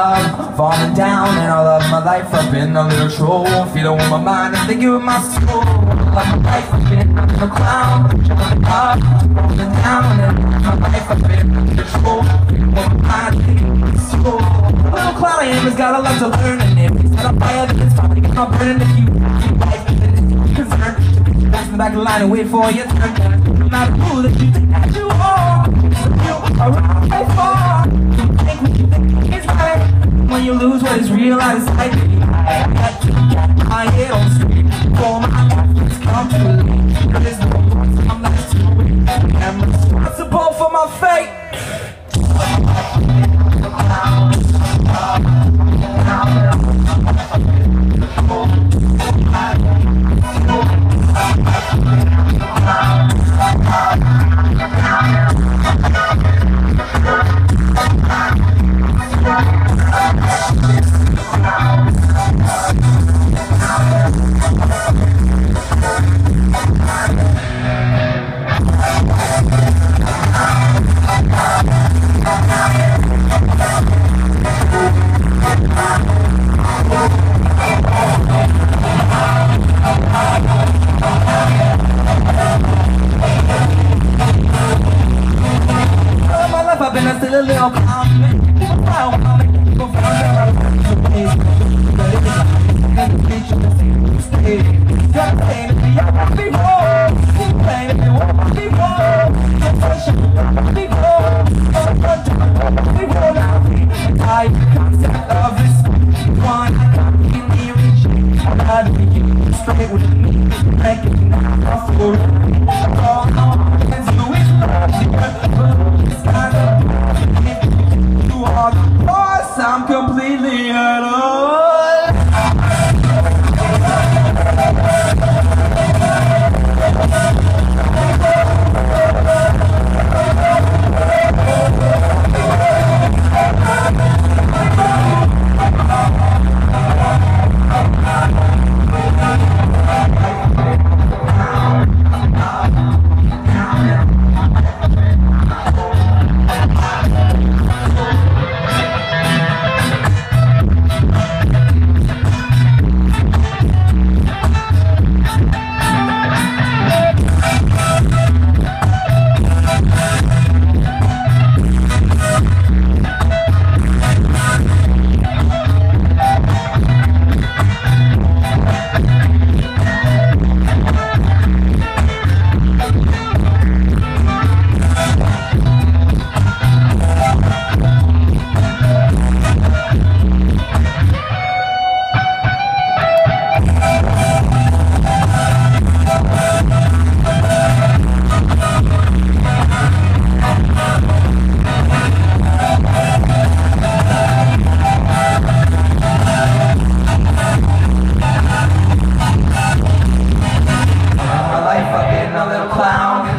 up, falling down, and all of my life I've been a little troll. Feeling with my mind and thinking with my soul. All of my life I've been a little clown, jumping up, falling down, and all of my life I've been a little troll. Feeling with my mind and thinking with my soul. Little clown I am has got a lot to learn, and if he's set on fire, then it's probably gonna burn. If you life, then it's concerned. Pass in the back of the line and wait for your turn. No matter who that you think that you are, you are right for. You think what you think is right. When you lose what is real out of sight, I got to get my head on straight. For my efforts come too late. There is no time left to wait. I'm responsible for my fate. I've been a silly little clown. People frown on me, people frown down my ways. But it's not the speech of the same state. You're playing if you want people. Keep playing if you want people. You're pushing people. People now. The concept of this one. I can't be the reach. I gotta be straight with me. Making it off for me. All I can do is love. It's kind of you are the boss, I'm completely alone.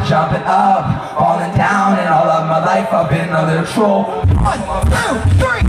Jumping up, falling down, and all of my life I've been a little troll. 1, 2, 3.